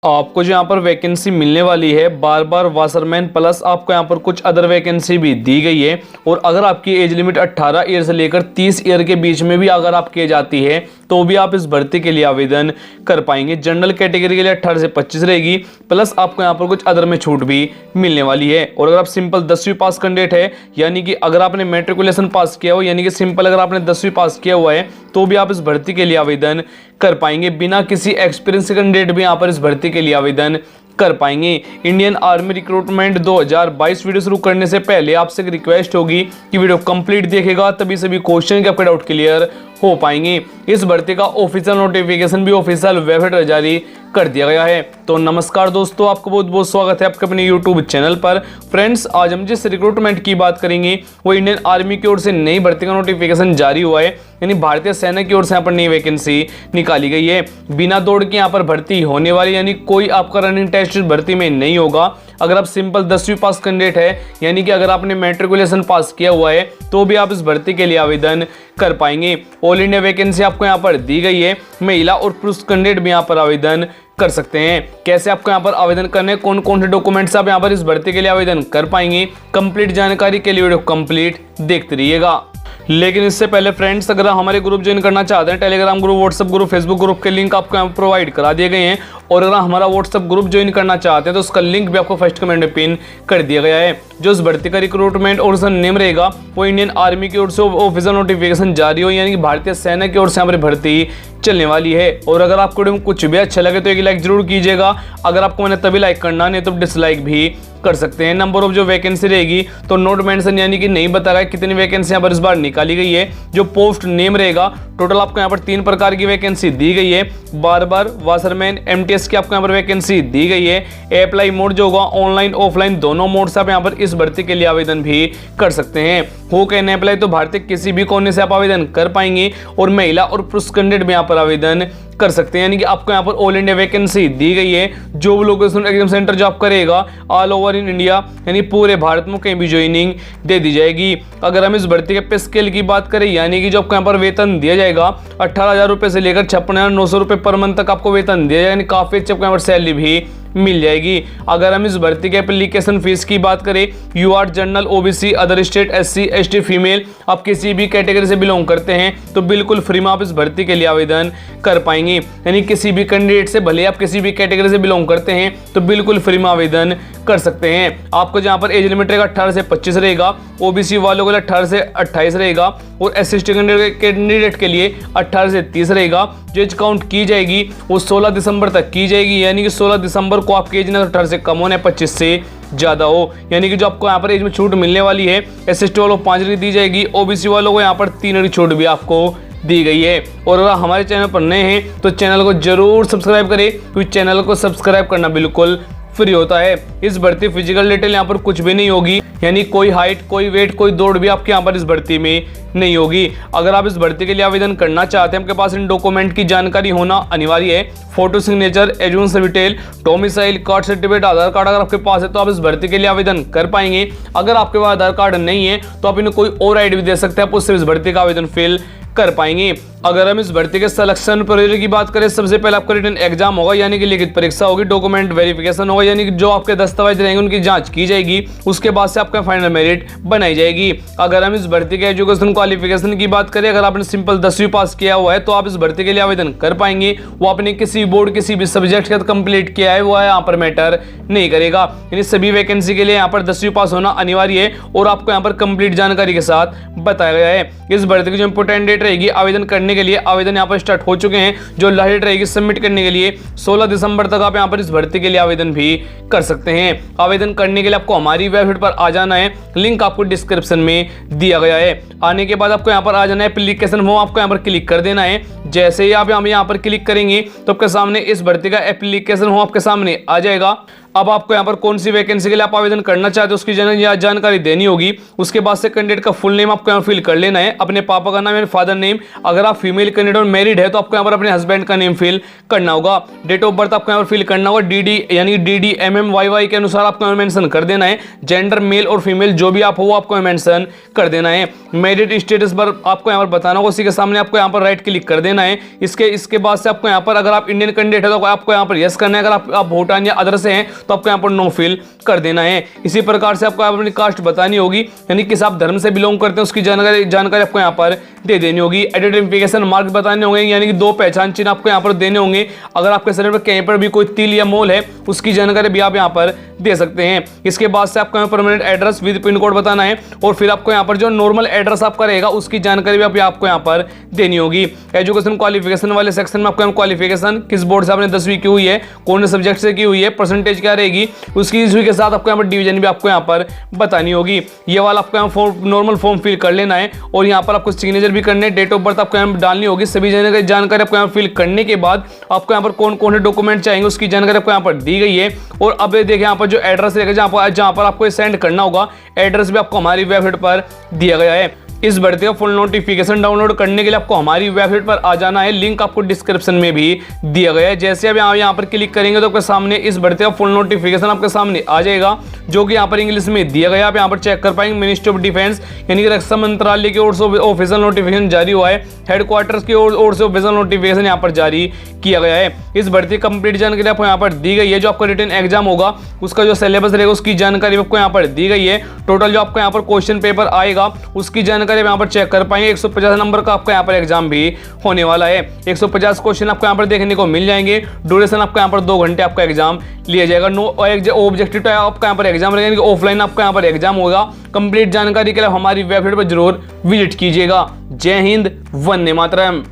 आपको जो यहाँ पर वैकेंसी मिलने वाली है बार बार वाशरमैन प्लस आपको यहाँ पर कुछ अदर वैकेंसी भी दी गई है। और अगर आपकी एज लिमिट 18 ईयर से लेकर 30 ईयर के बीच में भी अगर आपकी एज आती है तो भी आप इस भर्ती के लिए आवेदन कर पाएंगे। जनरल कैटेगरी के लिए 18 से 25 रहेगी, प्लस आपको यहाँ पर कुछ अदर में छूट भी मिलने वाली है। और अगर आप सिंपल 10वीं पास कैंडिडेट है, यानी कि अगर आपने मैट्रिकुलेशन पास किया हो, यानी कि सिंपल अगर आपने 10वीं पास किया हुआ है तो भी आप इस भर्ती के लिए आवेदन कर पाएंगे। बिना किसी एक्सपीरियंस कैंडिडेट भी यहाँ पर इस भर्ती के लिए आवेदन कर पाएंगे। इंडियन आर्मी रिक्रूटमेंट 2022 वीडियो शुरू करने से पहले आपसे एक रिक्वेस्ट होगी कि वीडियो कंप्लीट देखेगा, तभी सभी क्वेश्चन के आपके डाउट क्लियर हो पाएंगे। इस भर्ती का ऑफिशियल नोटिफिकेशन भी ऑफिशियल वेबसाइट पर जारी कर दिया गया है। तो नमस्कार दोस्तों, आपका बहुत बहुत स्वागत है आपके अपने यूट्यूब चैनल पर। फ्रेंड्स, आज हम जिस रिक्रूटमेंट की बात करेंगे वो इंडियन आर्मी की ओर से नई भर्ती का नोटिफिकेशन जारी हुआ है, यानी भारतीय सेना की ओर से यहाँ पर नई वैकेंसी निकाली गई है। बिना दौड़ के यहाँ पर भर्ती होने वाली, यानी कोई आपका रनिंग टेस्ट भर्ती में नहीं होगा। अगर आप सिंपल 10वीं पास कैंडिडेट है, यानी कि अगर आपने मैट्रिकुलेशन पास किया हुआ है तो भी आप इस भर्ती के लिए आवेदन कर पाएंगे। ऑल इंडिया वैकेंसी आपको यहाँ पर दी गई है। महिला और पुरुष कैंडिडेट भी यहाँ पर आवेदन कर सकते हैं। कैसे आपको यहाँ पर आवेदन करने, कौन कौन से डॉक्यूमेंट्स आप यहाँ पर इस भर्ती के लिए आवेदन कर पाएंगे, कंप्लीट जानकारी के लिए वीडियो कंप्लीट देखते रहिएगा। लेकिन इससे पहले फ्रेंड्स, अगर हमारे ग्रुप ज्वाइन करना चाहते हैं, Telegram group, WhatsApp group, Facebook group के लिंक आपको यहाँ प्रोवाइड करा दिए गए हैं। और अगर हमारा व्हाट्सएप ग्रुप ज्वाइन करना चाहते हैं तो उसका लिंक भी आपको फर्स्ट कमेंट में पिन कर दिया गया है। जो इस भर्ती का रिक्रूटमेंट और उसका नेम रहेगा वो इंडियन आर्मी की ओर से ऑफिशियल नोटिफिकेशन जारी हो, यानी कि भारतीय सेना की ओर से हमारी भर्ती चलने वाली है। और अगर आपको कुछ भी अच्छा लगे तो एक लाइक जरूर कीजिएगा। अगर आपको मैंने तभी लाइक करना, नहीं तो डिसलाइक भी कर सकते हैं। नंबर ऑफ जो वैकेंसी रहेगी तो नोट मेंशन, यानी कि नहीं बताया कितनी वैकेंसी यहाँ पर इस बार निकाली गई है। जो पोस्ट नेम रहेगा, टोटल आपको यहाँ पर 3 प्रकार की वैकेंसी दी गई है। बार वाशरमैन, एमटीएस की आपको यहाँ पर वैकेंसी दी गई है। अप्लाई मोड जो होगा ऑनलाइन ऑफलाइन दोनों मोड से आप यहाँ पर इस भर्ती के लिए आवेदन भी कर सकते हैं। हो कैन अप्लाई तो भारतीय किसी भी कोने से आप आवेदन कर पाएंगे। और महिला और पुरुष कैंडिडेट भी यहाँ पर आवेदन कर सकते हैं, यानी कि आपको यहाँ पर ऑल इंडिया वैकेंसी दी गई है। जॉब लोकेशन एग्जाम सेंटर जो आप करेगा ऑल ओवर इन इंडिया, यानी पूरे भारत में कहीं भी ज्वाइनिंग दे दी जाएगी। अगर हम इस भर्ती के पे स्केल की बात करें, यानी कि जो आपको यहाँ पर वेतन दिया जाएगा 18,000 रुपये से लेकर 56,900 रुपये पर मंथ तक आपको वेतन दिया जाएगा, यानी काफी अच्छी आपको यहाँ पर सैलरी भी मिल जाएगी। अगर हम इस भर्ती के एप्लीकेशन फीस की बात करें, you are general, OBC, other state, SC, ST, female, आप किसी भी कैटेगरी से बिलोंग करते हैं तो बिल्कुल फ्री में आप इस भर्ती के लिए आवेदन कर पाएंगे। यानी किसी भी कैंडिडेट से, भले आप किसी भी कैटेगरी से बिलोंग करते हैं तो बिल्कुल फ्री में आवेदन कर सकते हैं। आपको जहां पर एज लिमिट रहेगा 18 से 25 रहेगा, ओबीसी वालों के लिए 18 से 28 रहेगा और एससी एसटी कैंडिडेट के लिए 18 से 30 रहेगा। जो एज काउंट की जाएगी वो 16 दिसंबर तक की जाएगी, यानी कि 16 दिसंबर को आपकी एज ना 18 से कम होना है, 25 से ज्यादा हो। यानी कि जो आपको यहाँ पर एज में छूट मिलने वाली है, एसएसटी वालों को 5 दिन दी जाएगी, ओबीसी वालों को यहाँ पर 3 दिन छूट भी आपको दी गई है। और अगर हमारे चैनल पर नए हैं तो चैनल को जरूर सब्सक्राइब करें, क्योंकि चैनल को सब्सक्राइब करना बिल्कुल फ्री होता है। इस भर्ती फिजिकल डिटेल यहाँ पर कुछ भी नहीं होगी, यानी कोई हाइट, कोई वेट, कोई दौड़ भी आपके यहाँ पर इस भर्ती में नहीं होगी। अगर आप इस भर्ती के लिए आवेदन करना चाहते हैं, आपके पास इन डॉक्यूमेंट की जानकारी होना अनिवार्य है। Photo signature, education certificate, domicile card certificate, Aadhaar card अगर आपके पास है तो आप इस भर्ती के लिए आवेदन कर पाएंगे। अगर आपके पास आधार कार्ड नहीं है तो आप इन्हें कोई और आईडी भी दे सकते हैं, आप उससे इस भर्ती का आवेदन फिल कर पाएंगे। अगर हम इस भर्ती के सिलेक्शन प्रोसीजर की बात करें, सबसे पहले आपका रिटन एग्जाम होगा, यानी कि लिखित परीक्षा होगी। डॉक्यूमेंट वेरिफिकेशन होगा, यानी कि जो आपके दस्तावेज रहेंगे उनकी जांच की जाएगी। उसके बाद से आपका फाइनल मेरिट बनाई जाएगी। अगर हम इस भर्ती के एजुकेशन क्वालिफिकेशन की बात करें, अगर आपने सिंपल 10वीं पास किया हुआ है तो आप इस भर्ती के लिए आवेदन कर पाएंगे। वो आपने किसी बोर्ड, किसी भी सब्जेक्ट के कंप्लीट किया है वो यहाँ पर मैटर नहीं करेगा। यानी सभी वैकेंसी के लिए यहाँ पर 10वीं पास होना अनिवार्य है और आपको यहाँ पर कंप्लीट जानकारी के साथ बताया गया है। इस भर्ती की जो इंपोर्टेंट डेट रहेगी आवेदन करने के लिए, आवेदन यहाँ पर स्टार्ट हो चुके हैं। जो लास्ट डेट रहेगी सबमिट करने के लिए 16 दिसंबर तक आप यहाँ पर इस भर्ती के लिए आवेदन भी कर सकते हैं। आवेदन करने के लिए आपको हमारी वेबसाइट पर आ जाना है, लिंक आपको डिस्क्रिप्शन में दिया गया है। आने के बाद आपको यहाँ पर आ जाना है, एप्लीकेशन फॉर्म आपको यहाँ पर क्लिक कर देना है। जैसे ही आप यहाँ पर क्लिक करेंगे तो आपके सामने इस भर्ती का एप्लीकेशन फॉर्म आपके सामने आ जाएगा। अब आपको यहाँ पर कौन सी वैकेंसी के लिए आप आवेदन करना चाहते हो उसकी जानकारी देनी होगी। उसके बाद से कैंडिडेट का फुल नेम आपको यहाँ फिल कर लेना है, अपने पापा का नाम यानी फादर नेम, अगर आप फीमेल कैंडिडेट और मैरिड है तो आपको यहाँ पर अपने हस्बैंड का नेम फिल करना होगा। डेट ऑफ बर्थ आपको यहाँ पर फिल करना होगा, डीडी यानी डीडी MMYY के अनुसार आपको यहाँ मेंशन कर देना है। जेंडर मेल और फीमेल जो भी आप हो वो आपको मेंशन कर देना है। मैरिड स्टेटस पर आपको यहाँ पर बताना होगा, उसी के सामने आपको यहाँ पर राइट क्लिक कर देना है। इसके बाद से आपको यहाँ पर अगर आप इंडियन कैंडिडेट है तो आपको यहाँ पर यस करना है, अगर आप भूटान या अदर से हैं तो आपको यहाँ पर नो फिल कर देना है। इसी प्रकार से आपको अपनी कास्ट बतानी होगी, यानी किस आप धर्म से बिलोंग करते हैं उसकी जानकारी आपको यहाँ पर दे देनी होगी। आइडेंटिफिकेशन मार्क बताने होंगे, यानी कि 2 पहचान चिन्ह आपको यहाँ पर देने होंगे। अगर आपके शरीर पर कहीं पर भी कोई तिल या मोल है उसकी जानकारी भी आप यहाँ पर दे सकते हैं। इसके बाद से आपको permanent address with pin code बताना है, और फिर आपको यहाँ पर जो नॉर्मल एड्रेस आपका रहेगा उसकी जानकारी भी आपको यहाँ पर देनी होगी। एजुकेशन क्वालिफिकेशन वाले सेक्शन में आपको क्वालिफिकेशन किस बोर्ड से आपने 10वीं की हुई है, कौन से सब्जेक्ट से की हुई है, परसेंटेज क्या रहेगी, उसकी ईस्वी के साथ आपको यहाँ पर डिवीजन भी आपको यहाँ पर बतानी होगी। ये वाला आपको यहाँ नॉर्मल फॉर्म फिल कर लेना है, और यहाँ पर आपको सिग्नेचर भी करने, डेट ऑफ बर्थ आपको यहाँ डालनी होगी। सभी जानकारी आपको यहाँ फिल करने के बाद आपको यहाँ पर कौन कौन से डॉक्यूमेंट चाहेंगे उसकी जानकारी आपको यहाँ पर दी गई है। और अब देखिए यहाँ पर जो एड्रेस रहेगा जहाँ पर आपको सेंड करना होगा, एड्रेस भी आपको हमारी वेबसाइट पर दिया गया है। इस बढ़ते हुए फुल नोटिफिकेशन डाउनलोड करने के लिए आपको हमारी वेबसाइट पर आ जाना है, लिंक आपको डिस्क्रिप्शन में भी दिया गया है। जैसे अब यहाँ पर क्लिक करेंगे तो आपके सामने इस बढ़ते हुए फुल नोटिफिकेशन आपके सामने आ जाएगा, जो कि यहाँ पर इंग्लिश में दिया गया। आप यहाँ पर चेक कर पाएंगे, मिनिस्ट्री ऑफ डिफेंस यानी कि रक्षा मंत्रालय की ओर से ऑफिशियल नोटिफिकेशन जारी हुआ है, हेडक्वार्टर्स की ओर से ऑफिशियल नोटिफिकेशन यहाँ पर जारी किया गया है। इस भर्ती कंप्लीट जानकारी आपको यहाँ पर दी गई है। जो आपका रिटन एग्जाम होगा उसका जो सिलेबस रहेगा उसकी जानकारी आपको यहाँ पर दी गई है। टोटल जो आपको यहाँ पर क्वेश्चन पेपर आएगा उसकी जानकारी यहाँ पर चेक कर पाएंगे। 150 नंबर का आपका यहाँ पर एग्जाम भी होने वाला है। 150 क्वेश्चन आपको यहाँ पर देखने को मिल जाएंगे। ड्यूरेशन आपका यहाँ पर 2 घंटे आपका एग्जाम लिया जाएगा। नो ऑब्जेक्टिव आपका यहाँ पर एग्जाम रहेगा, ऑफलाइन आपका यहाँ पर एग्जाम होगा। कंप्लीट जानकारी के लिए हमारी वेबसाइट पर जरूर विजिट कीजिएगा। जय हिंद, वंदे मातरम।